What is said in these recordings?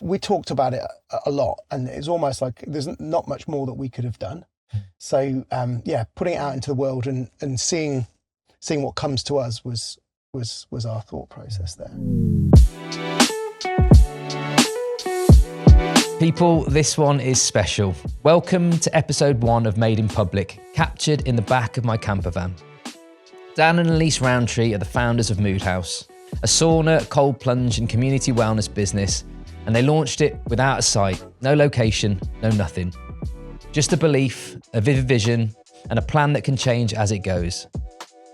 we talked about it a lot, and it's almost like there's not much more that we could have done. So putting it out into the world and seeing what comes to us was our thought process there. People, this one is special. Welcome to episode 1 of Made in Public, captured in the back of my camper van. Dan and Elise Rowntree are the founders of Mood Haus, a sauna, cold plunge and community wellness business, and they launched it without a site, no location, no nothing. Just a belief, a vivid vision, and a plan that can change as it goes.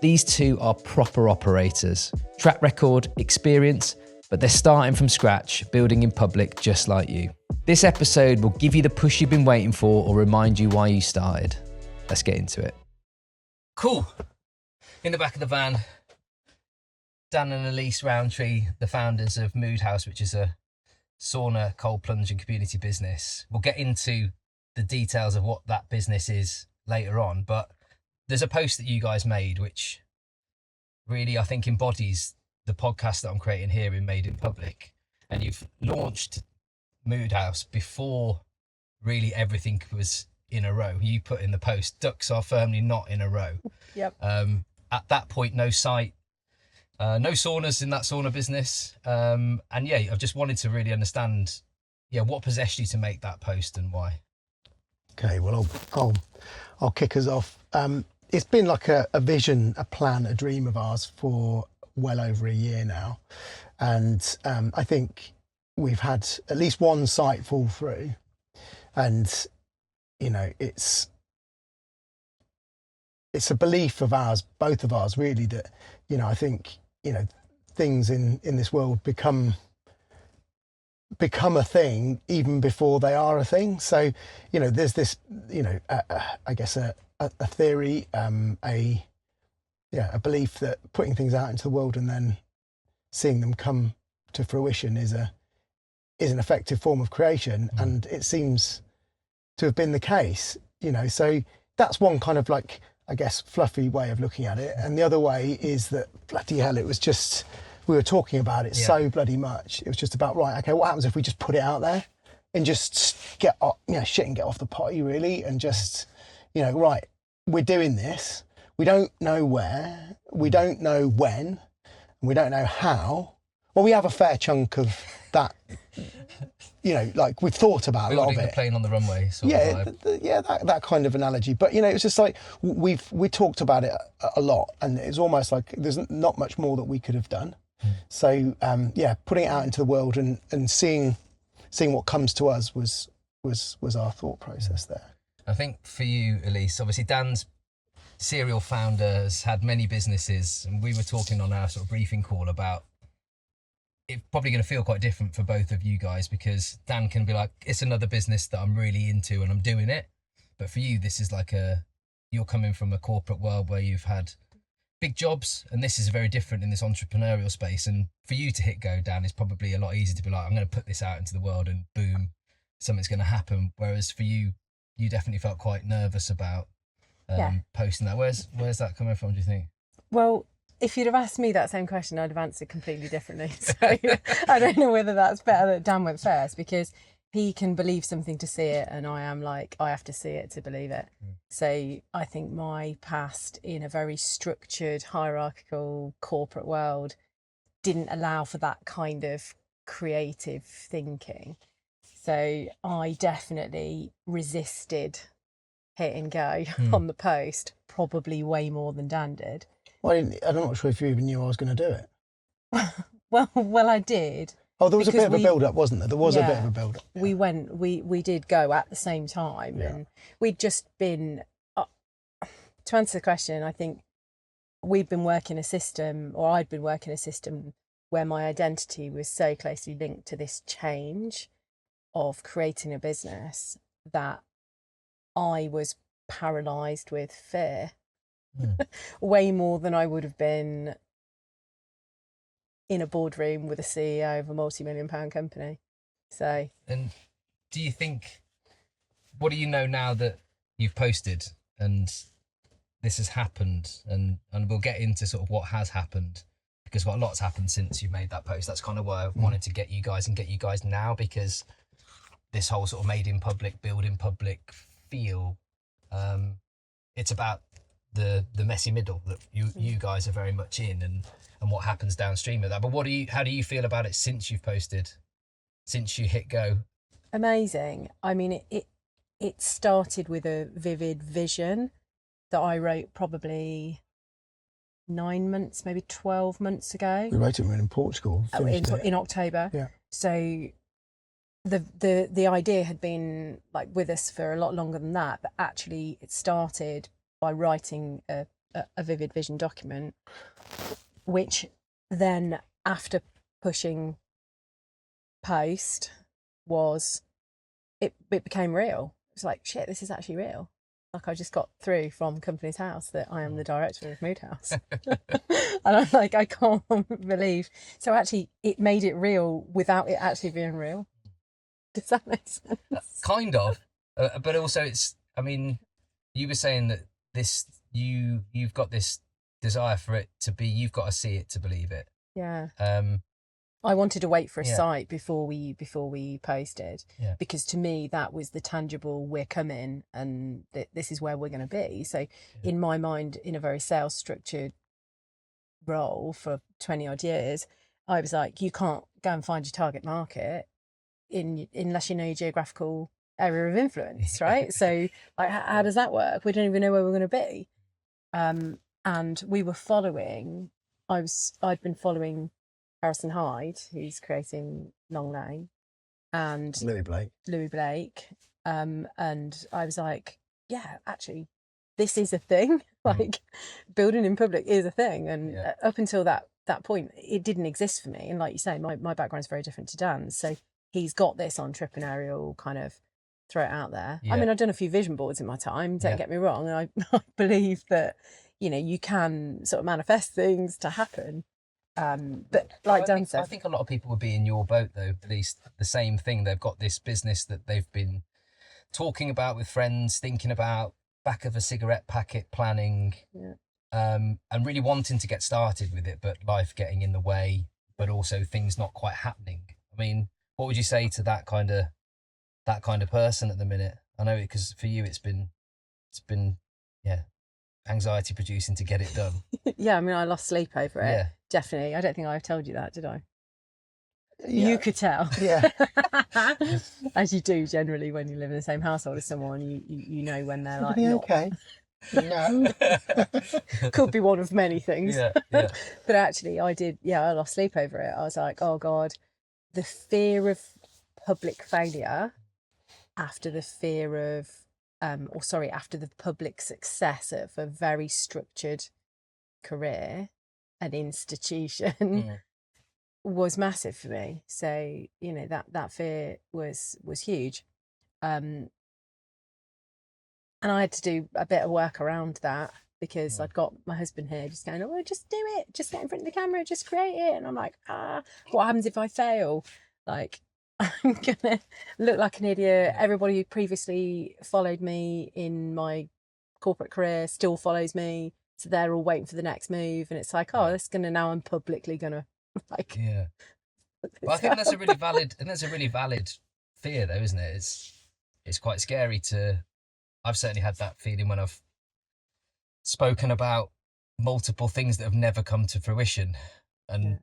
These two are proper operators, track record, experience, but they're starting from scratch, building in public just like you. This episode will give you the push you've been waiting for or remind you why you started. Let's get into it. Cool. In the back of the van, Dan and Elise Rowntree, the founders of Mood Haus, which is a sauna, cold plunge and community business. We'll get into the details of what that business is later on, but there's a post that you guys made which really, I think, embodies the podcast that I'm creating here in Made in Public. And you've launched Mood Haus before really everything was in a row. You put in the post, ducks are firmly not in a row. Yep. At that point, no site, no saunas in that sauna business. I've just wanted to really understand, what possessed you to make that post and why. Okay, well, I'll kick us off. It's been like a vision, a plan, a dream of ours for well over a year now. And I think we've had at least one site fall through. And, it's a belief of ours, both of ours really, that, I think, things in this world become a thing even before they are a thing. So, there's this, I guess a theory, a belief that putting things out into the world and then seeing them come to fruition is an effective form of creation. And it seems to have been the case, so that's one kind of like, I guess, fluffy way of looking at it. And the other way is that, bloody hell, it was just, we were talking about it so bloody much. It was just about, right, okay, what happens if we just put it out there and just get shit and get off the potty, really, and just, right, we're doing this. We don't know where, we don't know when, and we don't know how. Well, we have a fair chunk of that, like we've thought about a lot of it. The plane on the runway sort of vibe. That kind of analogy. But, it's just like we talked about it a lot, and it's almost like there's not much more that we could have done. So, putting it out into the world and seeing what comes to us was our thought process there. I think for you, Elise, obviously Dan's serial founder, has had many businesses, and we were talking on our sort of briefing call about it's probably going to feel quite different for both of you guys, because Dan can be like, it's another business that I'm really into and I'm doing it. But for you, this is like you're coming from a corporate world where you've had big jobs, and this is very different in this entrepreneurial space. And for you to hit go, Dan, is probably a lot easier to be like, I'm going to put this out into the world and boom, something's going to happen. Whereas for you, you definitely felt quite nervous about posting that. Where's that coming from, do you think? Well, if you'd have asked me that same question, I'd have answered completely differently. So I don't know whether that's better that Dan went first, because he can believe something to see it, and I am like, I have to see it to believe it. So I think my past in a very structured, hierarchical corporate world didn't allow for that kind of creative thinking. So I definitely resisted hit and go on the post, probably way more than Dan did. Well, I'm not sure if you even knew I was going to do it. Well, I did. Oh, there was a bit of a build-up, wasn't there? There was a bit of a build-up. Yeah. We did go at the same time, and we'd just been, to answer the question, I think we'd been working a system, or I'd been working a system where my identity was so closely linked to this change of creating a business that I was paralysed with fear. Way more than I would have been in a boardroom with a CEO of a multi-million-pound company. So, and do you think, what do you know now that you've posted and this has happened, and we'll get into sort of what has happened, because a lot's happened since you made that post. That's kind of why I wanted to get you guys now, because this whole sort of made in public, build in public feel, it's about the messy middle that you guys are very much in, and what happens downstream of that. But how do you feel about it since you've posted, since you hit go? Amazing. I mean, it started with a vivid vision that I wrote probably 9 months, maybe 12 months ago. We wrote it when we were in Portugal. In October. Yeah. So the idea had been like with us for a lot longer than that, but actually it started by writing a vivid vision document, which then after pushing post it became real. It was like, shit, this is actually real. Like, I just got through from Company's House that I am the director of Mood Haus. And I'm like, I can't believe. So actually, it made it real without it actually being real. Does that make sense? Kind of. But also it's, I mean, you were saying that you've got this desire for it to be, you've got to see it to believe it. Yeah. I wanted to wait for a site before we posted, because to me that was the tangible, we're coming and this is where we're going to be. So in my mind, in a very sales structured role for 20 odd years, I was like, you can't go and find your target market unless you know your geographical area of influence, right? So like, how does that work? We don't even know where we're going to be. And we were following, I'd been following Harrison Hyde, who's creating Long Lane, and Louis Blake. And I was like, yeah, actually, this is a thing. Like, building in public is a thing. And up until that point, it didn't exist for me. And like you say, my background's very different to Dan's. So he's got this entrepreneurial kind of throw it out there. Yeah. I mean, I've done a few vision boards in my time, don't get me wrong. And I believe that, you can sort of manifest things to happen. But like Dan said, I think a lot of people would be in your boat though, at least the same thing. They've got this business that they've been talking about with friends, thinking about back of a cigarette packet planning, and really wanting to get started with it, but life getting in the way, but also things not quite happening. I mean, what would you say to that kind of person at the minute? I know because for you it's been anxiety producing to get it done. Yeah, I mean, I lost sleep over it. Yeah. Definitely. I don't think I told you that, did I? Yeah. You could tell. Yeah. As you do generally when you live in the same household as someone, you know when they're like, okay. No. Could be one of many things. Yeah. But actually I lost sleep over it. I was like, oh God, the fear of public failure after the fear of after the public success of a very structured career and institution was massive for me. So, that fear was huge. And I had to do a bit of work around that because I'd got my husband here just going, oh, just do it. Just get in front of the camera, just create it. And I'm like, what happens if I fail? Like, I'm gonna look like an idiot. Everybody who previously followed me in my corporate career still follows me, so they're all waiting for the next move, and it's like, I'm publicly gonna like. Yeah, but I think that's a really valid fear, though, isn't it? It's quite scary I've certainly had that feeling when I've spoken about multiple things that have never come to fruition, and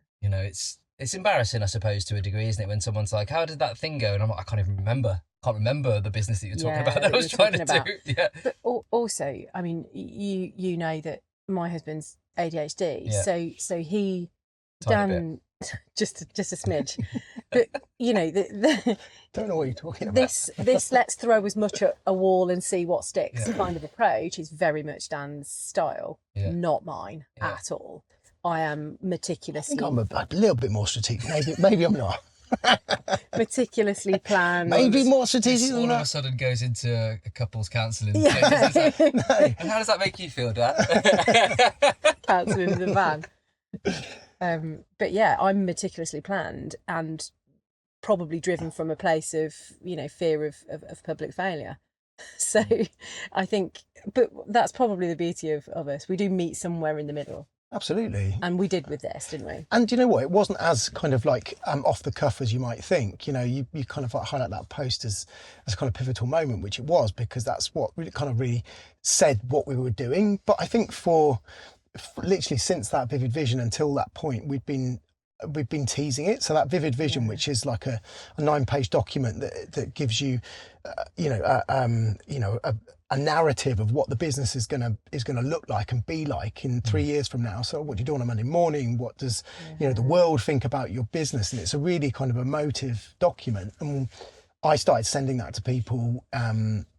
it's embarrassing, I suppose, to a degree, isn't it? When someone's like, how did that thing go? And I'm like, I can't even remember. Can't remember the business that you're talking about that I was trying to do. Yeah. But also, I mean, you know that my husband's ADHD. Yeah. So he, Dan, just a smidge. But, don't know what you're talking about. This let's throw as much at a wall and see what sticks kind of approach is very much Dan's style, not mine at all. I am meticulously. I think I'm a little bit more strategic. Maybe I'm not. Meticulously planned. Maybe more strategic than all that. Of a sudden goes into a couple's counselling. Yeah. And how does that make you feel, Dad? Counselling in the van. But yeah, I'm meticulously planned and probably driven from a place of fear of public failure. So I think, but that's probably the beauty of us. We do meet somewhere in the middle. Absolutely. And we did with this, didn't we? And you know what? It wasn't as kind of like off the cuff as you might think. You know, you kind of like highlight that post as kind of pivotal moment, which it was, because that's what really kind of really said what we were doing. But I think for literally since that vivid vision until that point, we've been teasing it. So that vivid vision, which is like a 9-page document that gives you, a narrative of what the business is gonna look like and be like in 3 years from now. So what do you do on a Monday morning? What does the world think about your business? And it's a really kind of emotive document. And I started sending that to people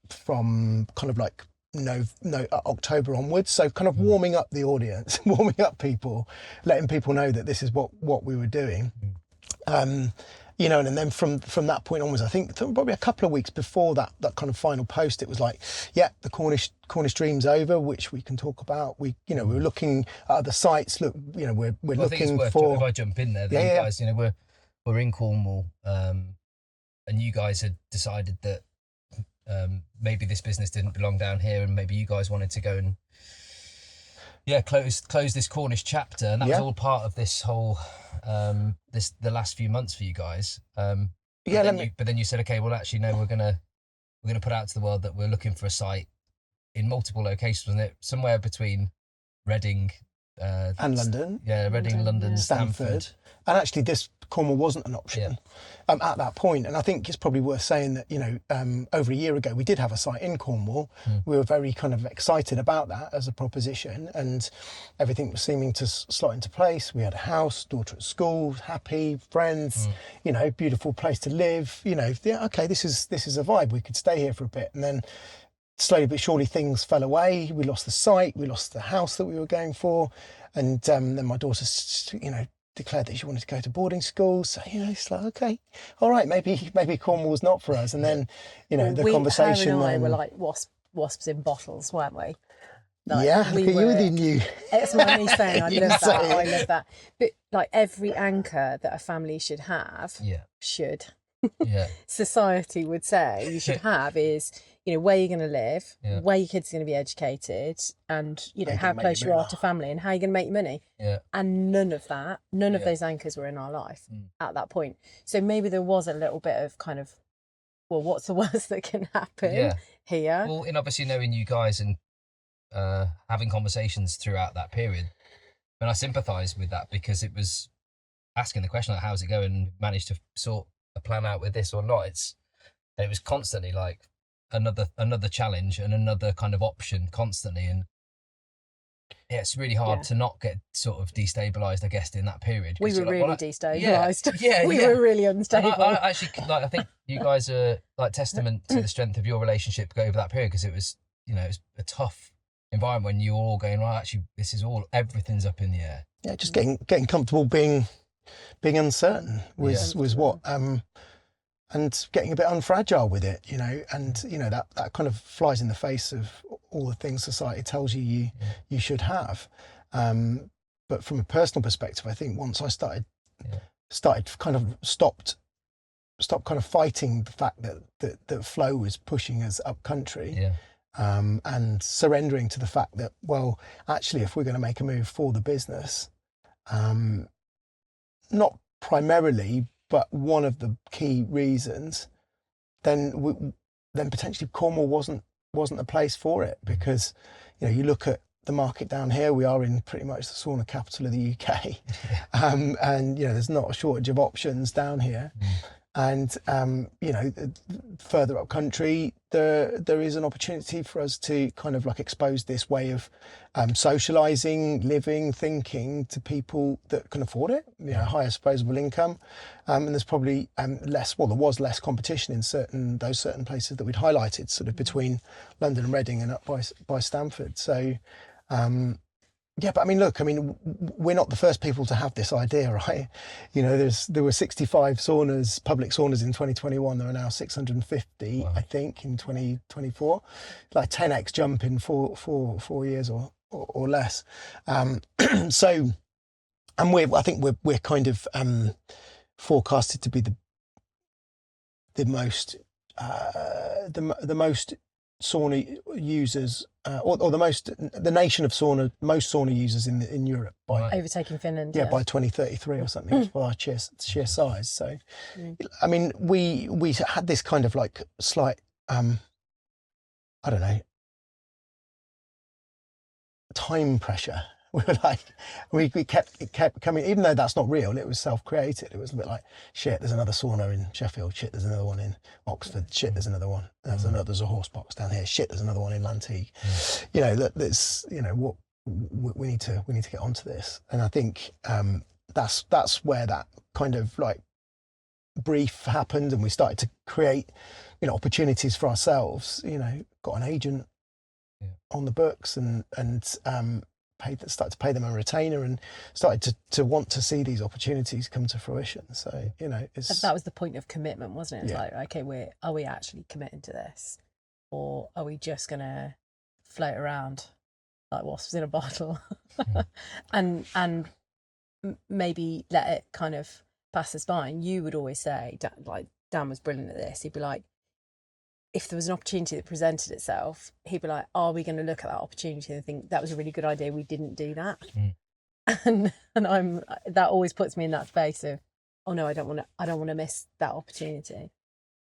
from kind of like October onwards. So kind of warming up the audience, warming up people, letting people know that this is what we were doing. And then from that point onwards, I think probably a couple of weeks before that kind of final post, it was like, yeah, the Cornish dream's over, which we can talk about. We were looking at other sites. Look, we're looking I think it's worth, for. If I jump in there, you guys, we're in Cornwall, and you guys had decided that maybe this business didn't belong down here, and maybe you guys wanted to go and close this Cornish chapter, and that was all part of this whole the last few months for you guys. But then you said, okay, well actually no, we're gonna put out to the world that we're looking for a site in multiple locations, wasn't it? Somewhere between Reading and London. Yeah, Reading, London, Stamford. And actually this Cornwall wasn't an option at that point. And I think it's probably worth saying that, over a year ago, we did have a site in Cornwall. We were very kind of excited about that as a proposition, and everything was seeming to slot into place. We had a house, daughter at school, happy, friends, beautiful place to live. Okay, this is a vibe. We could stay here for a bit. And then slowly but surely things fell away. We lost the site, we lost the house that we were going for. And then my daughter, declared that she wanted to go to boarding school. So, it's like, okay, all right, maybe Cornwall's not for us. And then, the conversation. Her and I were like wasps in bottles, weren't we? Like, look at you with your new. It's my me saying, I love that. I love that. But like every anchor that a family should have, society would say you should have is, where you're going to live, where your kids are going to be educated, and how close you are to family and how you're going to make your money. And none of those anchors were in our life at that point. So maybe there was a little bit of kind of, well, what's the worst that can happen here? Well, and obviously knowing you guys and having conversations throughout that period, and I sympathise with that, because it was asking the question, like, how's it going? Managed to sort a plan out with this or not? It was constantly like another challenge and another kind of option constantly, and it's really hard to not get sort of destabilised, I guess, in that period. We were really destabilised. We were really unstable. I actually, I think you guys are like testament to the strength of your relationship over that period, because it was, it was a tough environment when you were all going, right, actually, everything's up in the air. Yeah, just getting comfortable being uncertain was what. And getting a bit unfragile with it, and that kind of flies in the face of all the things society tells you should have. But from a personal perspective, I think once I started kind of stopped kind of fighting the fact that flow was pushing us up country, and surrendering to the fact that, well, actually, if we're going to make a move for the business, not primarily, but one of the key reasons, then potentially Cornwall wasn't the place for it, because you look at the market down here. We are in pretty much the sauna capital of the UK, and there's not a shortage of options down here. And further up country, there is an opportunity for us to kind of like expose this way of socialising, living, thinking to people that can afford it, higher disposable income, and there's probably there was less competition in certain places that we'd highlighted, sort of between London and Reading and up by Stamford. So but we're not the first people to have this idea, right? There were 65 saunas, public saunas in 2021. There are now 650, I think, in 2024. Like 10x jump in four years or less. I think we're kind of forecasted to be the most sauna users, or the nation of sauna, most sauna users in Europe by overtaking Finland. by 2033 or something for our sheer size. So, I mean, we had this kind of like slight, I don't know, time pressure. We were like, it kept coming, even though that's not real. It was self-created. It was a bit like, shit, there's another sauna in Sheffield. Shit, there's another one in Oxford. Shit, there's another one. There's a horse box down here. Shit, there's another one in Lanteague. You know, that's, you know, what we need to get onto this. And I think that's where that kind of like brief happened, and we started to create, you know, opportunities for ourselves. You know, got an agent on the books, and started to pay them a retainer, and started to want to see these opportunities come to fruition. So, you know, that was the point of commitment, wasn't it? It's like, okay, are we actually committing to this, or are we just gonna float around like wasps in a bottle and maybe let it kind of pass us by? And you would always say, like, Dan was brilliant at this. He'd be like, if there was an opportunity that presented itself, he'd be like, are we going to look at that opportunity and think that was a really good idea, we didn't do that? And that always puts me in that space of, oh no, I don't want to miss that opportunity.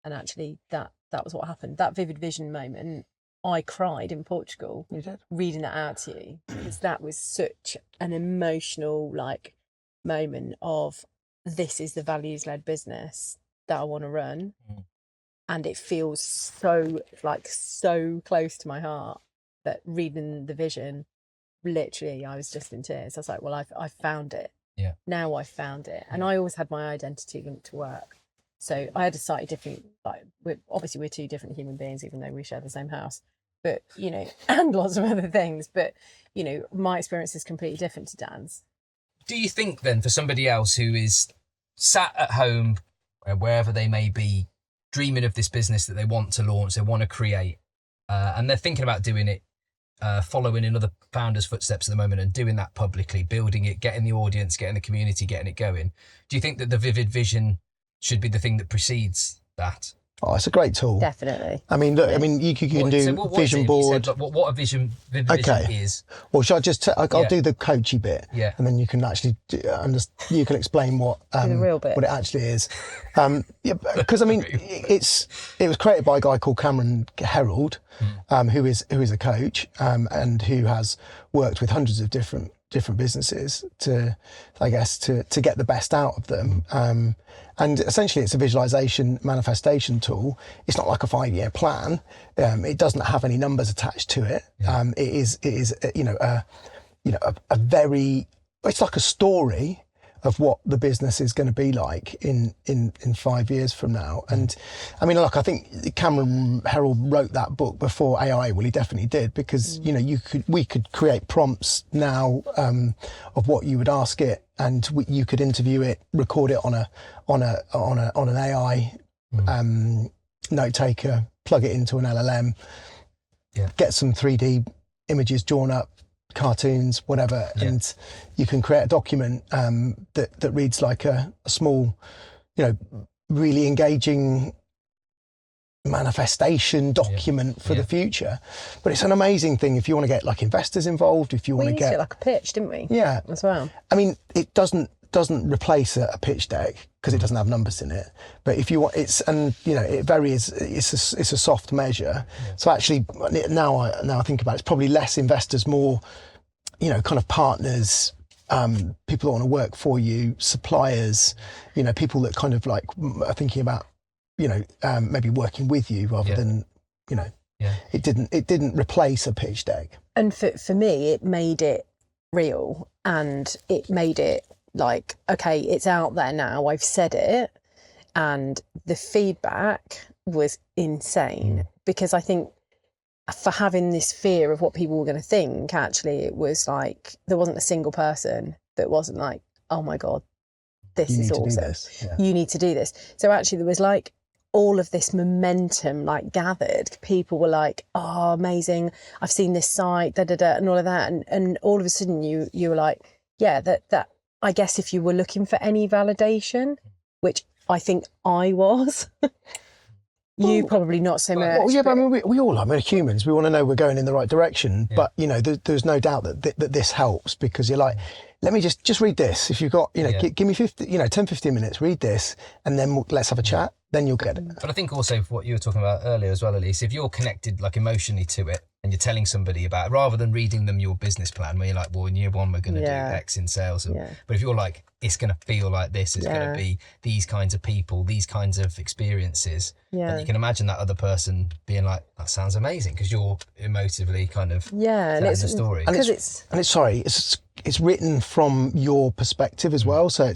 And actually that was what happened. That vivid vision moment, I cried in Portugal. You did? Reading that out to you, because that was such an emotional like moment of, this is the values-led business that I want to run. And it feels so close to my heart that reading the vision, literally, I was just in tears. I was like, well, I found it. Yeah. Now I've found it. And I always had my identity linked to work. So I had a slightly different, like, we're two different human beings, even though we share the same house. But, you know, and lots of other things. But, you know, my experience is completely different to Dan's. Do you think then, for somebody else who is sat at home, wherever they may be, dreaming of this business that they want to launch, they want to create, and they're thinking about doing it, following in other founders' footsteps at the moment and doing that publicly, building it, getting the audience, getting the community, getting it going. Do you think that the vivid vision should be the thing that precedes that? Oh, it's a great tool. Definitely. I mean, look, I mean, you can do vision board. Said, what a vision is. Well, shall I just? I'll do the coachy bit, and then you can actually you can explain what the real bit. What it actually is. Because I mean, it was created by a guy called Cameron Herold, who is a coach, and who has worked with hundreds of different businesses to get the best out of them. And essentially it's a visualization manifestation tool. It's not like a 5-year plan. It doesn't have any numbers attached to it. It is a very, it's like a story of what the business is going to be like in 5 years from now. And I mean, look, I think Cameron Herold wrote that book before AI. Well, he definitely did, because you know, we could create prompts now of what you would ask it, and you could interview it, record it on an AI note taker, plug it into an LLM, get some 3D images drawn up, cartoons, whatever, and you can create a document that reads like a small, you know, really engaging manifestation document for the future. But it's an amazing thing if you want to get like investors involved, if you want to get it like a pitch, didn't we? Yeah, as well. I mean, it doesn't replace a pitch deck because it doesn't have numbers in it. But if you want, it varies. It's a soft measure. So actually, now I think about it, it's probably less investors, more, you know, kind of partners, people that want to work for you, suppliers, you know, people that kind of like are thinking about, you know, maybe working with you rather than, you know, it didn't replace a pitch deck. And for me, it made it real, and it made it like, okay, it's out there now, I've said it, and the feedback was insane, because I think for having this fear of what people were going to think, actually it was like there wasn't a single person that wasn't like, oh my God, this is awesome. You need to do this. So actually there was like all of this momentum like gathered. People were like, oh, amazing, I've seen this site, and all of that, and all of a sudden you were like, yeah, that I guess if you were looking for any validation, which I think I was, You probably not so much. Well, yeah, but I mean, we all are. We're humans. We want to know we're going in the right direction. Yeah. But, you know, there's no doubt that this helps, because you're like, let me just read this. If you've got, you know, Yeah. give me 10, 15 minutes, read this, and then let's have a chat. Then you'll get it. But I think also for what you were talking about earlier as well, Elise, if you're connected like emotionally to it and you're telling somebody about it, rather than reading them your business plan where you're like, well, in year one, we're going to do X in sales. But if you're like, it's going to feel like this, it's going to be these kinds of people, these kinds of experiences. And you can imagine that other person being like, that sounds amazing, because you're emotively kind of telling the story. And it's written from your perspective as well. So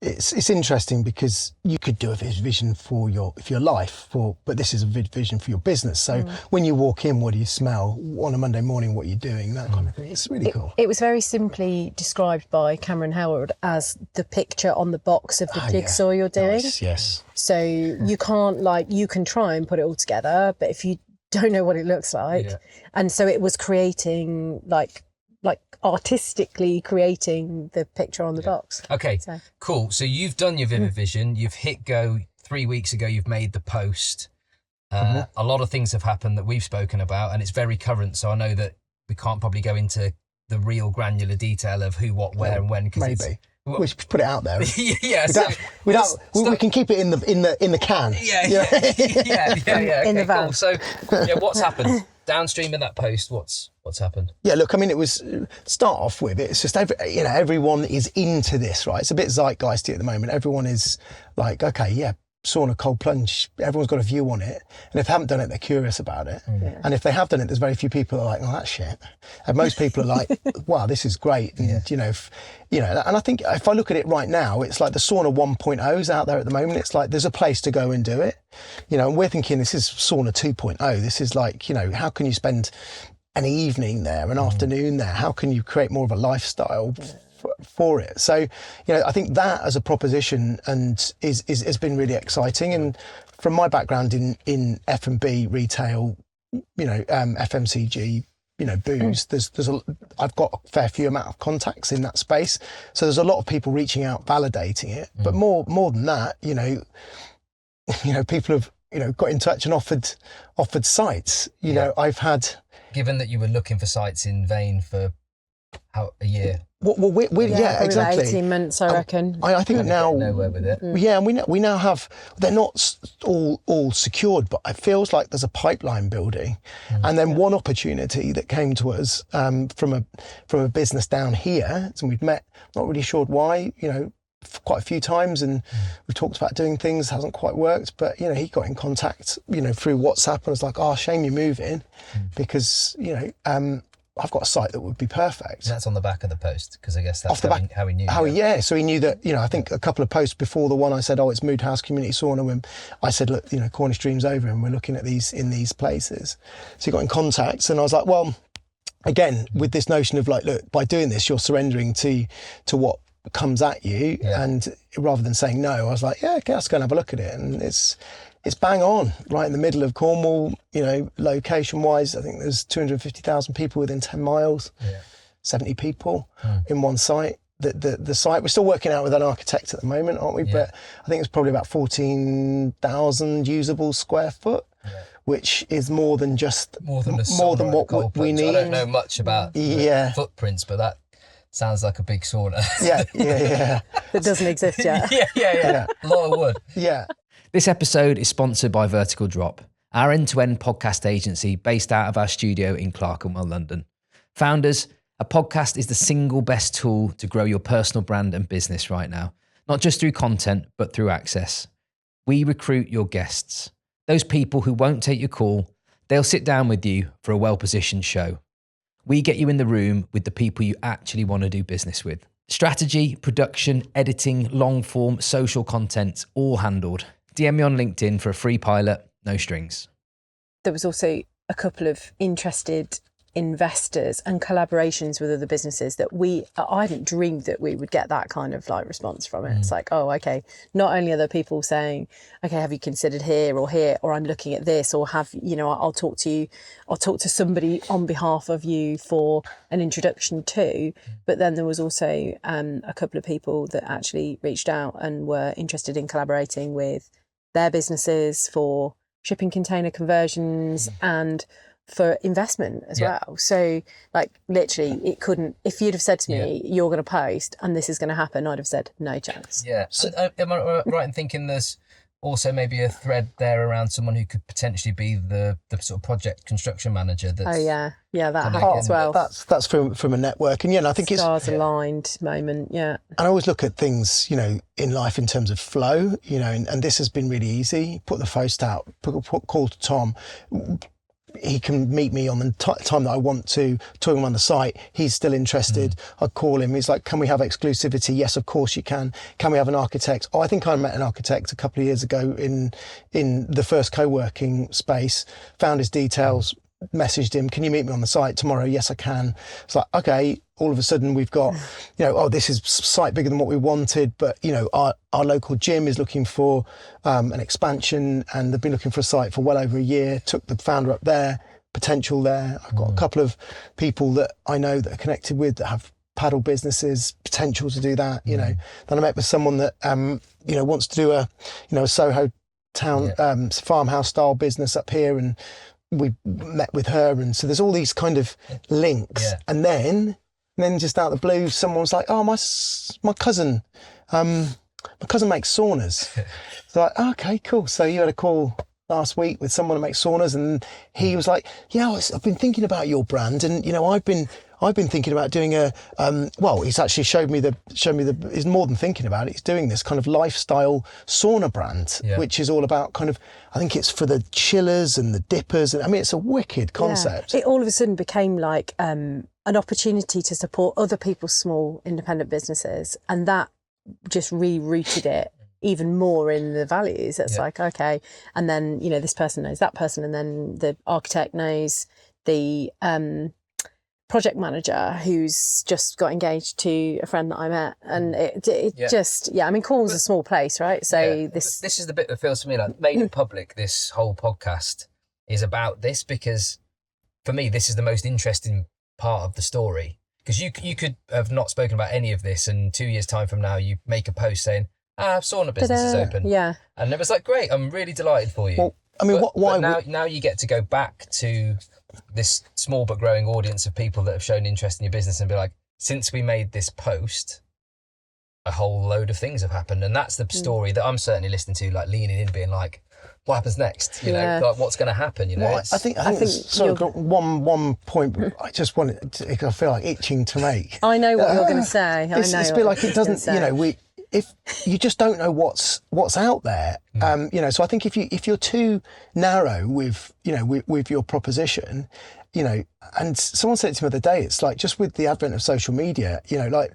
it's interesting, because you could do a vision for your life, but this is a vision for your business. So when you walk in, what do you smell? On a Monday morning, what are you doing? That kind of thing. It's really cool. It was very simply described by Cameron Herold as the picture on the box of the jigsaw you're doing. Nice, yes. So you can't, like, you can try and put it all together, but if you don't know what it looks like, and so it was creating like artistically creating the picture on the box. Okay, cool. So you've done your Vivid Vision, you've hit go 3 weeks ago, you've made the post. A lot of things have happened that we've spoken about, and it's very current. So I know that we can't probably go into the real granular detail of who, what, where, and when. Maybe. We should put it out there. We can keep it in the can. In the van. Cool. So what's happened? Downstream of that post, what's happened? Yeah, look, I mean, it was, start off with, it's just, everyone is into this, right? It's a bit zeitgeisty at the moment. Everyone is like, okay, yeah, sauna, cold plunge, everyone's got a view on it. And if they haven't done it, they're curious about it. And if they have done it, there's very few people who are like, oh, that's shit. And most people are like, wow, this is great. And, and I think if I look at it right now, it's like the sauna 1.0 is out there at the moment. It's like, there's a place to go and do it. And we're thinking this is sauna 2.0. This is like, how can you spend an evening there, an afternoon there? How can you create more of a lifestyle for it? So, I think that as a proposition has been really exciting. And from my background in F&B retail, FMCG, booze, I've got a fair few amount of contacts in that space. So there's a lot of people reaching out, validating it. But more than that, people have, got in touch and offered sites. I've had... Given that you were looking for sites in vain for a year. Well, exactly. 18 months, I reckon. I think now nowhere with it. Yeah, and we now have. They're not all secured, but it feels like there's a pipeline building. And then one opportunity that came to us from a business down here, and we'd met. Not really sure why. Quite a few times, and we've talked about doing things, hasn't quite worked, but he got in contact through WhatsApp and was like, oh, shame you're moving, because I've got a site that would be perfect. That's on the back of the post, because I guess that's how he knew. So he knew that, I think a couple of posts before the one I said, oh, it's Mood Haus Community Sauna, when I said, look, Cornish Dream's over and we're looking at these in these places. So he got in contact, and I was like, well, again, with this notion of like, look, by doing this, you're surrendering to what comes at you, and rather than saying no, I was like, yeah, okay, let's go and have a look at it. And it's bang on, right in the middle of Cornwall. Location wise, I think there's 250,000 people within 10 miles, 70 people in one site. The site, we're still working out with an architect at the moment, aren't we? But I think it's probably about 14,000 usable square foot. Which is more than what we need. I don't know much about footprints, but that sounds like a big sauna. Yeah. That doesn't exist yet. Yeah. A lot of wood. Yeah. This episode is sponsored by Vertical Drop, our end-to-end podcast agency based out of our studio in Clerkenwell, London. Founders, a podcast is the single best tool to grow your personal brand and business right now, not just through content, but through access. We recruit your guests, those people who won't take your call. They'll sit down with you for a well-positioned show. We get you in the room with the people you actually want to do business with. Strategy, production, editing, long form, social content, all handled. DM me on LinkedIn for a free pilot, no strings. There was also a couple of interested investors and collaborations with other businesses that I hadn't dreamed that we would get that kind of like response from it. It's like, oh, okay. Not only are there people saying, okay, have you considered here, or I'm looking at this, or I'll talk to somebody on behalf of you for an introduction too. But then there was also a couple of people that actually reached out and were interested in collaborating with their businesses for shipping container conversions and for investment as well. So like literally it couldn't, if you'd have said to me, you're going to post and this is going to happen, I'd have said no chance. Yeah. So am I right in thinking there's also maybe a thread there around someone who could potentially be the sort of project construction manager? That's that happens as well. That's from a network, and I think stars aligned moment. And I always look at things, in life in terms of flow, and this has been really easy. Put the post out, call to Tom. He can meet me on the time that I want to, talk him on the site. He's still interested. I call him. He's like, can we have exclusivity? Yes, of course you can. Can we have an architect? I think I met an architect a couple of years ago in the first co-working space, found his details, messaged him, can you meet me on the site tomorrow? Yes, I can. It's like, okay, all of a sudden we've got, this is site bigger than what we wanted, but, our local gym is looking for an expansion, and they've been looking for a site for well over a year. Took the founder up there, potential there. I've got a couple of people that I know that are connected with that have paddle businesses, potential to do that, Then I met with someone that, wants to do a Soho town farmhouse style business up here, and we met with her, and so there's all these kind of links, and then just out of the blue, someone was like, "Oh, my cousin makes saunas." So like, okay, cool. So you had a call last week with someone who makes saunas, and he was like, "Yeah, I've been thinking about your brand, and I've been thinking about doing a he's actually showed me he's more than thinking about it. He's doing this kind of lifestyle sauna brand, which is all about kind of, I think it's for the chillers and the dippers. And I mean, it's a wicked concept. It all of a sudden became like an opportunity to support other people's small independent businesses. And that just rerouted it even more in the values. It's like, okay. And then, this person knows that person. And then the architect knows the project manager who's just got engaged to a friend that I met, and Cornwall's a small place, right? So this is the bit that feels to me like made in public. This whole podcast is about this, because for me this is the most interesting part of the story, because you could have not spoken about any of this, and 2 years time from now you make a post saying sauna business is open, and it was like, great, I'm really delighted for you. Well, I mean, now you get to go back to this small but growing audience of people that have shown interest in your business and be like, since we made this post, a whole load of things have happened. And that's the story that I'm certainly listening to, like leaning in, being like, what happens next? Like what's going to happen? Well, I think one point I just wanted to, I feel like itching to make. I know what you're going to say. It's a bit like it doesn't, if you just don't know what's out there, so I think if you're too narrow with your proposition, and someone said to me the other day, it's like, just with the advent of social media, like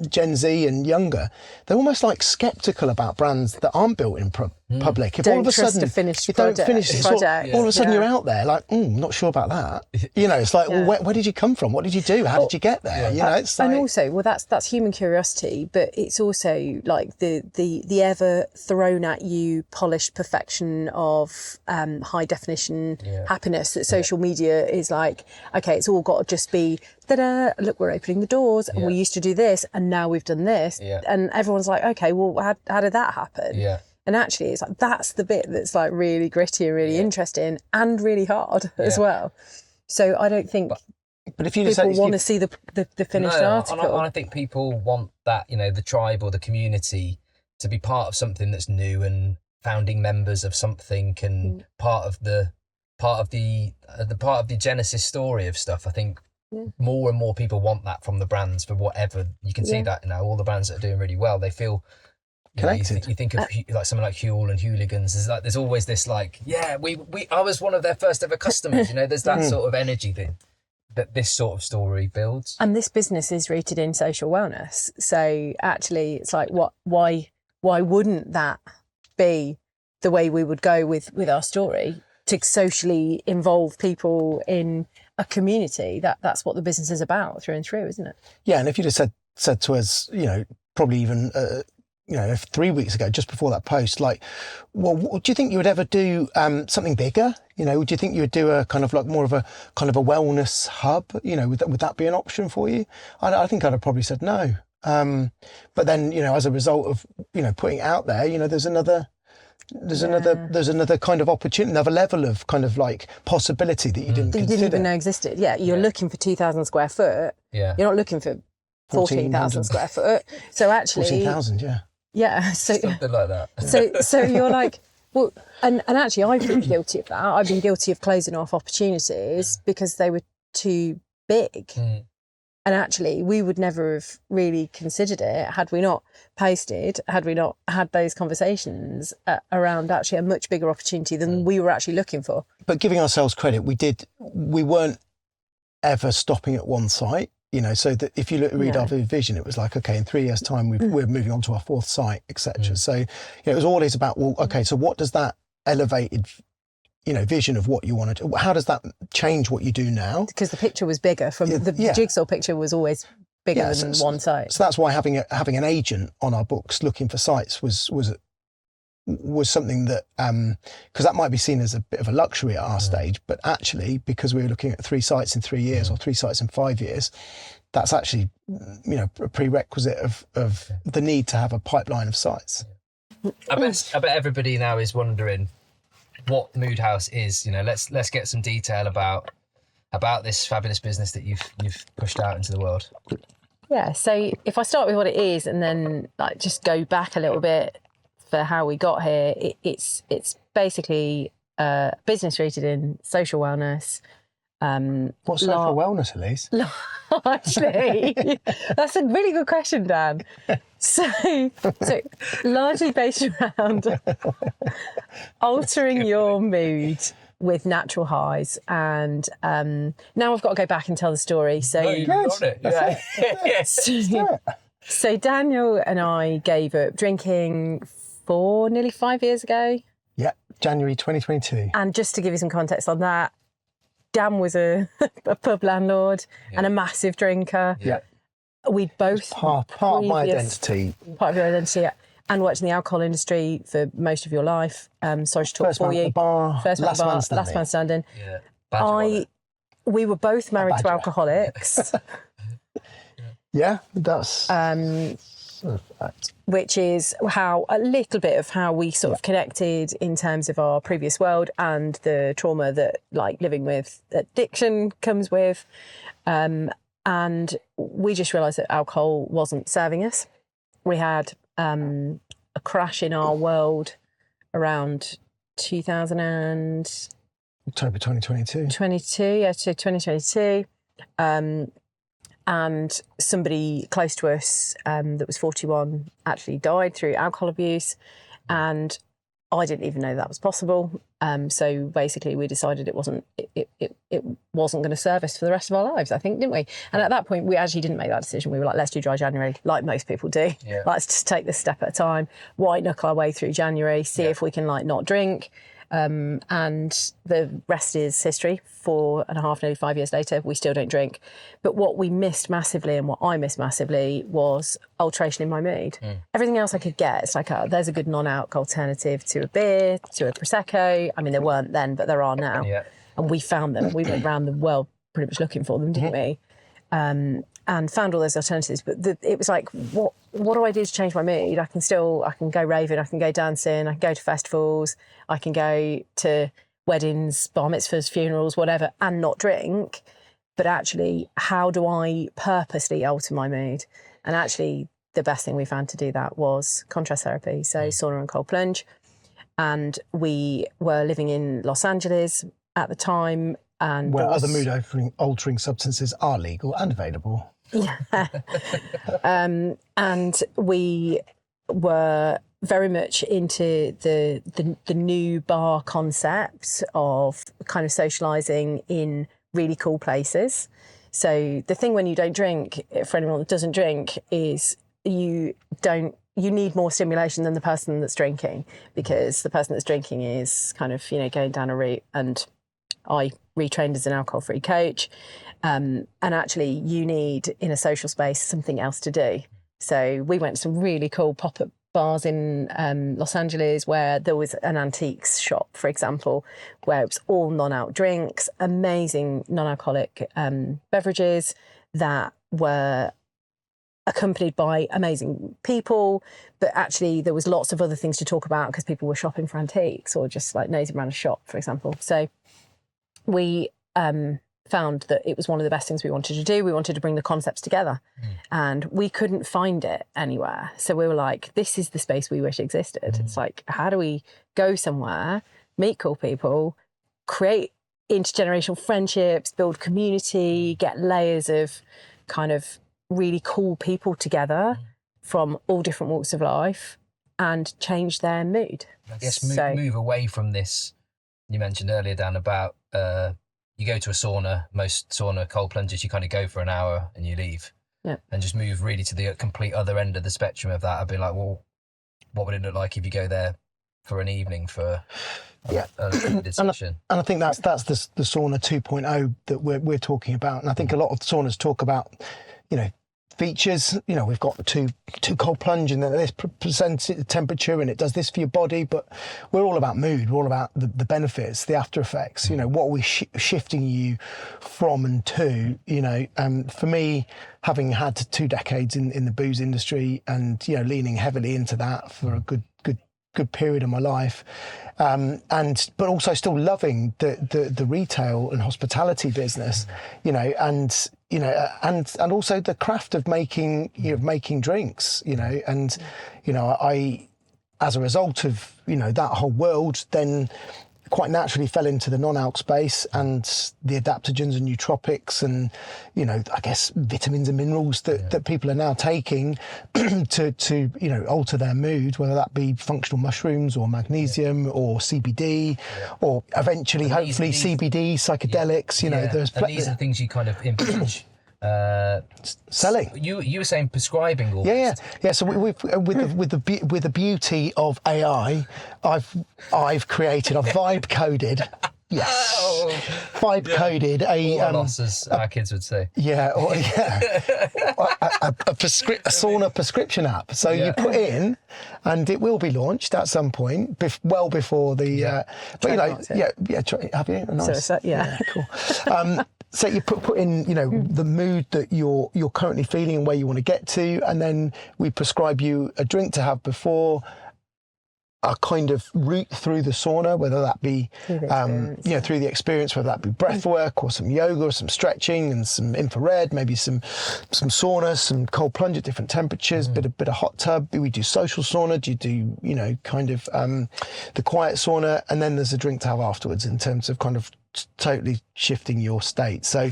Gen Z and younger, they're almost like skeptical about brands that aren't built in public. If all of a sudden you don't finish the project, all of a sudden you're out there like, not sure about that. It's like, well, where did you come from? What did you do? How did you get there? It's like, and also, well, that's human curiosity, but it's also like the ever thrown at you polished perfection of high definition happiness that social media is like. Okay, it's all got to just be look, we're opening the doors, and we used to do this, and now we've done this, and everyone's like, okay, well, how did that happen? And actually, it's like, that's the bit that's like really gritty and really interesting and really hard as well. So I don't think but if you people want to see the finished article. And I think people want that, the tribe or the community to be part of something that's new and founding members of something, and part of the genesis story of stuff. I think more and more people want that from the brands, for whatever. You can see that now, all the brands that are doing really well, they feel connected. You think of like someone like Huel and Hooligans. There's always this like, I was one of their first ever customers. There's that sort of energy that this sort of story builds. And this business is rooted in social wellness. So actually, it's like, why wouldn't that be the way we would go with our story, to socially involve people in a community? That's what the business is about through and through, isn't it? Yeah, and if you'd have said to us, probably even 3 weeks ago, just before that post, like, well, do you think you would ever do something bigger? Would you think you would do a kind of like more of a kind of a wellness hub? Would that be an option for you? I think I'd have probably said no. But then, as a result of, putting it out there, there's another there's another kind of opportunity, another level of kind of like possibility that you didn't that you consider. didn't even know existed. Yeah, you're looking for 2,000 square foot. Yeah. You're not looking for 14,000 square foot. So actually, 14,000, yeah. Yeah, so something like that. So you're like, well, and actually I've been guilty of that. I've been guilty of closing off opportunities because they were too big. And actually, we would never have really considered it had we not posted, had we not had those conversations around actually a much bigger opportunity than we were actually looking for. But giving ourselves credit, we weren't ever stopping at one site, you know, so that if you read our vision, it was like, okay, in 3 years' time, we're moving on to our fourth site, etc. So, you know, it was always about, well, okay, so what does that elevated, you know, vision of what you want to do, how does that change what you do now? Because the picture was bigger. The jigsaw picture was always bigger than one site. So that's why having an agent on our books looking for sites was something that, because that might be seen as a bit of a luxury at our stage, but actually, because we were looking at 3 sites in 3 years or 3 sites in 5 years, that's actually, you know, a prerequisite of the need to have a pipeline of sites. I bet everybody now is wondering what Mood Haus is. You know, let's get some detail about this fabulous business that you've pushed out into the world. Yeah, so if I start with what it is and then like just go back a little bit for how we got here, it's basically a business rooted in social wellness. What's social wellness, Elise? Actually, that's a really good question, Dan. So largely based around altering your mood with natural highs. And now I've got to go back and tell the story. So, you got it. Yeah. So Daniel and I gave up drinking nearly 5 years ago. Yeah, January 2022. And just to give you some context on that, Dan was a pub landlord and a massive drinker. Yeah. We both part of my identity. Part of your identity, yeah. And worked in the alcohol industry for most of your life. Sorry to talk First for man you. at the bar, First man at the bar, last man standing. Yeah. We were both married to alcoholics. Yeah, that's which is a little bit of how we sort of connected in terms of our previous world and the trauma that like living with addiction comes with. And we just realised that alcohol wasn't serving us. We had a crash in our world around 2000 and... October 2022. 2022. And somebody close to us that was 41 actually died through alcohol abuse. And I didn't even know that was possible. So basically we decided it wasn't going to serve us for the rest of our lives, I think, didn't we? And at that point, we actually didn't make that decision. We were like, let's do dry January, like most people do. Yeah. Let's just take this step at a time, white knuckle our way through January, see if we can like not drink. And the rest is history. 4.5, nearly 5 years later, we still don't drink. But what we missed massively and what I missed massively was alteration in my mood. Everything else I could get, it's like, there's a good non-alc alternative to a beer, to a Prosecco. I mean, there weren't then, but there are now. Yeah. And we found them. We went around the world pretty much looking for them, didn't we? And found all those alternatives. But it was like, what do I do to change my mood? I can go raving, I can go dancing, I can go to festivals, I can go to weddings, bar mitzvahs, funerals, whatever, and not drink. But actually, how do I purposely alter my mood? And actually, the best thing we found to do that was contrast therapy, so sauna and cold plunge. And we were living in Los Angeles at the time. And where other mood altering substances are legal and available. Yeah. And we were very much into the new bar concept of kind of socialising in really cool places. So the thing when you don't drink, for anyone that doesn't drink, is you need more stimulation than the person that's drinking, because the person that's drinking is kind of, going down a route. And I retrained as an alcohol-free coach. And actually you need, in a social space, something else to do. So we went to some really cool pop-up bars in Los Angeles where there was an antiques shop, for example, where it was all non-alc drinks, amazing non-alcoholic beverages that were accompanied by amazing people, but actually there was lots of other things to talk about because people were shopping for antiques or just like nosing around a shop, for example. So we found that it was one of the best things we wanted to do. We wanted to bring the concepts together and we couldn't find it anywhere. So we were like, this is the space we wish existed. It's like, how do we go somewhere, meet cool people, create intergenerational friendships, build community, get layers of kind of really cool people together from all different walks of life and change their mood. I guess move away from this. You mentioned earlier, Dan, about you go to a sauna, most sauna cold plunges, you kind of go for an hour and you leave. Yeah. And just move really to the complete other end of the spectrum of that. I'd be like, well, what would it look like if you go there for an evening for a limited session? And I think that's the sauna 2.0 that we're talking about. And I think a lot of saunas talk about, features. We've got two cold plunge and then this presents the temperature and it does this for your body, but we're all about mood. We're all about the benefits, the after effects. What are we shifting you from and to? For me, having had 2 decades in the booze industry and leaning heavily into that for a good period of my life, but also still loving the retail and hospitality business, and also the craft of making drinks, and I, as a result of that whole world, then quite naturally fell into the non-alc space and the adaptogens and nootropics and I guess vitamins and minerals that people are now taking to alter their mood, whether that be functional mushrooms or magnesium or CBD or eventually hopefully CBD psychedelics. These are the things you kind of envisage selling. You were saying prescribing all this. Yeah. So with the beauty of AI, I've created, I've vibe coded. Yes, vibe coded a loss, as our kids would say. A sauna prescription app. So you put in, and it will be launched at some point, well before the. Have you? Nice. So, cool. So you put in, the mood that you're currently feeling and where you want to get to, and then we prescribe you a drink to have before a kind of route through the sauna, whether that be, through the experience, whether that be breath work or some yoga or some stretching and some infrared, maybe some sauna, some cold plunge at different temperatures, bit of hot tub. We do social sauna. Do you do, the quiet sauna, and then there's a drink to have afterwards in terms of kind of totally shifting your state. So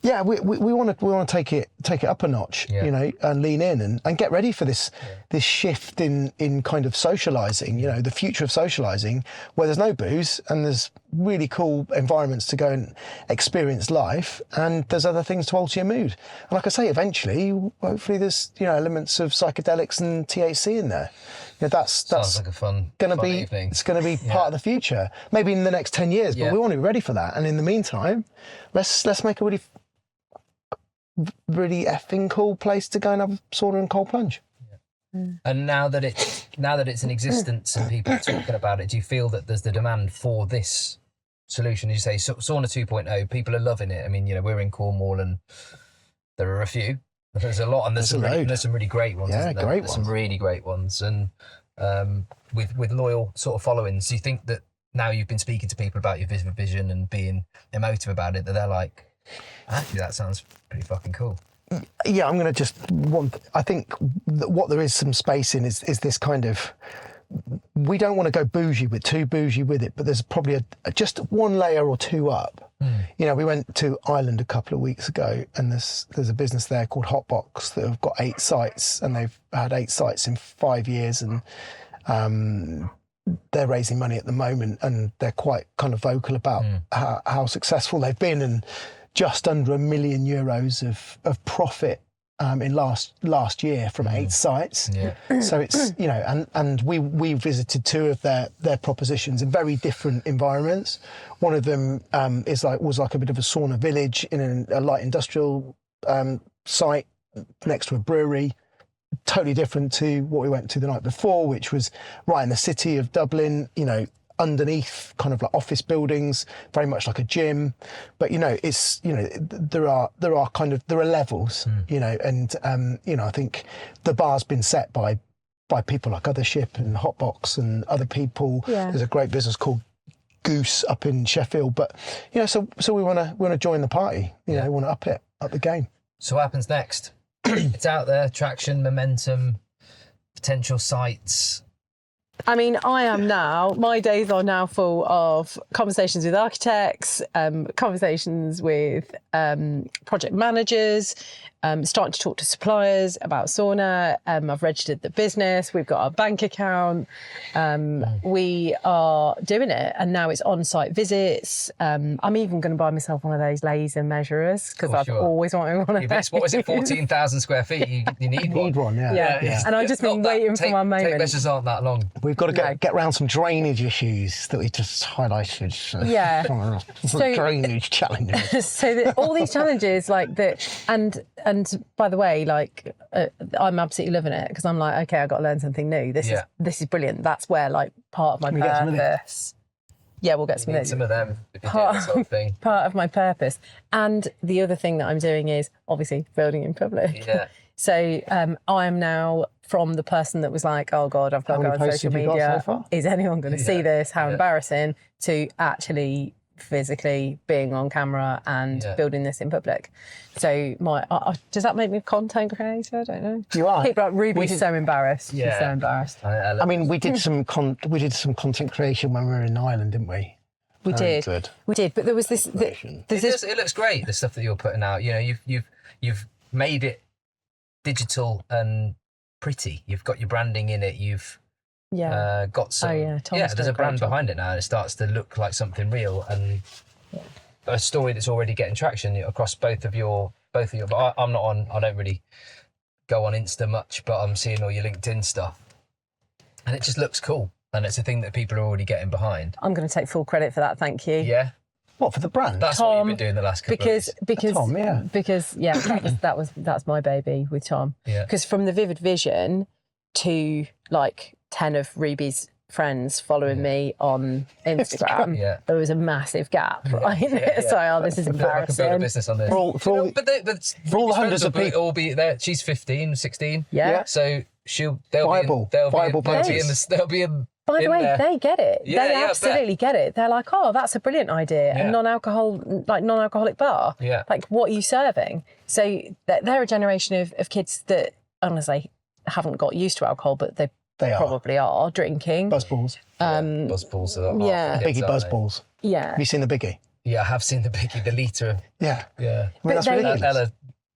we want to take it up a notch, and lean in and get ready for this shift in kind of socializing, the future of socializing, where there's no booze and there's really cool environments to go and experience life, and there's other things to alter your mood. And like I say, eventually, hopefully there's elements of psychedelics and THC in there. That's sounds like a fun evening. It's going to be part of the future, maybe in the next 10 years, but we want to be ready for that. And in the meantime, let's make a really effing cool place to go and have sauna and cold plunge. And now that it's in existence and people are talking about it, do you feel that there's the demand for this solution? As you say, sauna 2.0, people are loving it. I mean, we're in Cornwall and there are a few. There's a lot, and there's some really great ones. Yeah, great ones. Some really great ones, and with loyal sort of followings. Do you think that now you've been speaking to people about your vision and being emotive about it, that they're like, actually, that sounds pretty fucking cool? Yeah, I'm going to I think that what there is some space in is this kind of, we don't want to go too bougie with it, but there's probably just one layer or two up. We went to Ireland a couple of weeks ago, and there's a business there called Hotbox that have got 8 sites, and they've had 8 sites in 5 years, and they're raising money at the moment, and they're quite kind of vocal about how successful they've been, and just under €1 million of profit in last year from 8 sites. Yeah. So it's and we visited 2 of their propositions in very different environments. One of them was like a bit of a sauna village in a light industrial site next to a brewery. Totally different to what we went to the night before, which was right in the city of Dublin. underneath kind of like office buildings, very much like a gym. But, it's, there are levels, and, I think the bar's been set by people like Othership and Hotbox and other people. Yeah. There's a great business called Goose up in Sheffield, but so we want to join the party. We want to up the game. So what happens next? It's out there, traction, momentum, potential sites. I mean, my days are now full of conversations with architects, conversations with project managers, starting to talk to suppliers about sauna. I've registered the business. We've got our bank account. We are doing it. And now it's on-site visits. I'm even going to buy myself one of those laser measurers because I've always wanted one of those. What was it, 14,000 square feet? You need one. Need one, yeah. And I've just been waiting for my moment. Tape measures aren't that long. We've got to get around some drainage issues that we just highlighted. So drainage challenges. So all these challenges, like and by the way, like I'm absolutely loving it because I'm like, okay, I've got to learn something new. This is brilliant. That's where like part of my purpose. Yeah, we'll get some of them. Part of my purpose. And the other thing that I'm doing is obviously building in public. Yeah. So I am now from the person that was like, oh God, I've got to go on social media. Is anyone going to see this? How embarrassing, to actually physically being on camera and building this in public. So does that make me a content creator? I don't know. You are. People like Ruby's so embarrassed. Yeah. She's so embarrassed. I mean, we did some content creation when we were in Ireland, didn't we? We did. But there was this. It looks great. The stuff that you're putting out. You've made it digital and pretty. You've got your branding in it. You've got some. There's a brand behind it now. It starts to look like something real and a story that's already getting traction across both of your. But I'm not on. I don't really go on Insta much, but I'm seeing all your LinkedIn stuff, and it just looks cool. And it's a thing that people are already getting behind. I'm going to take full credit for that. Thank you. Yeah. What, for the brand? That's Tom, what you've been doing the last couple of years. Tom, that's my baby with Tom. Yeah. Because from the vivid vision to like 10 of Ruby's friends following me on Instagram, there was a massive gap, right? So this is embarrassing. I can build a business on this. For all the hundreds of people, will be there. She's 15, 16. Yeah. So viable they'll be in. By the way, there. They get it. They absolutely get it. They're like, oh, that's a brilliant idea. A non-alcoholic bar. Yeah. Like, what are you serving? So they're a generation of kids that honestly haven't got used to alcohol, but they probably are drinking. Buzzballs. Buzzballs are Biggie buzzballs. Yeah. Have you seen the Biggie? Yeah, I have seen the Biggie, the litre. Yeah. Yeah. I mean, that's ridiculous.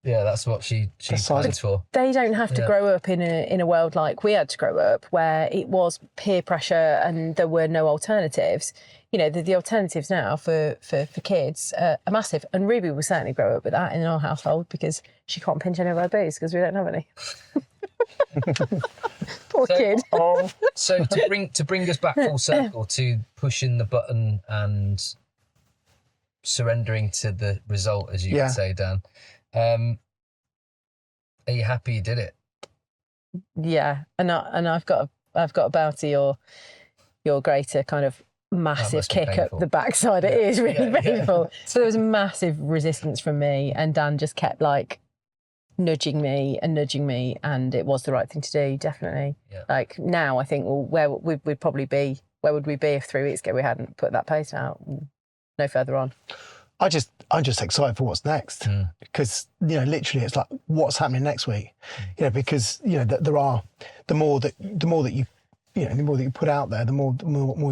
Ella, that's what she fights for. They don't have to grow up in a world like we had to grow up, where it was peer pressure and there were no alternatives. The alternatives now for kids are massive. And Ruby will certainly grow up with that in our household because she can't pinch any of our booze because we don't have any. Poor kid. So to bring us back full circle to pushing the button and surrendering to the result, as you would say, Dan. Are you happy you did it? Yeah, and I've got a bounty your greater kind of massive kick up the backside. It is really painful. So there was massive resistance from me, and Dan just kept like nudging me, and it was the right thing to do, definitely. Yeah. Like now, I think where would we be if 3 weeks ago we hadn't put that post out? No further on. I'm just excited for what's next because literally it's like what's happening next week, because there are the more that you put out there, the more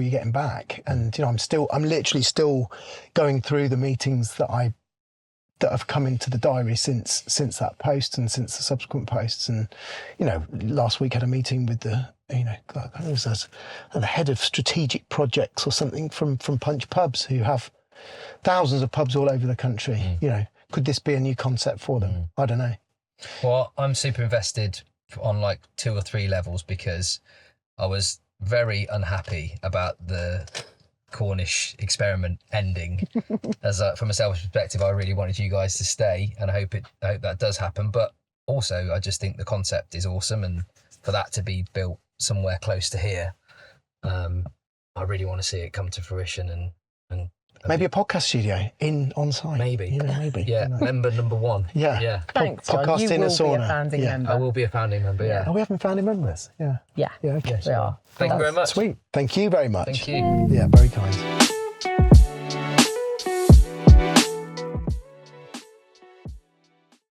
you're getting back, and I'm literally still going through the meetings that have come into the diary since that post and since the subsequent posts, and last week had a meeting with the head of strategic projects or something from Punch Pubs, who have thousands of pubs all over the country. Could this be a new concept for them? I don't know. Well, I'm super invested on like 2 or 3 levels because I was very unhappy about the Cornish experiment ending. As from a selfish perspective, I really wanted you guys to stay, and I hope that does happen. But also, I just think the concept is awesome, and for that to be built somewhere close to here, I really want to see it come to fruition and maybe a podcast studio on site. Maybe. Maybe. Yeah, member number 1. Yeah. Thanks, John. Podcast You in a will be a sauna. founding member. I will be a founding member, yeah. Oh, we haven't founding members. Yeah. Yeah, Yeah, okay. we are. Thank you very much. Sweet. Thank you very much. Thank you. Yeah, very kind.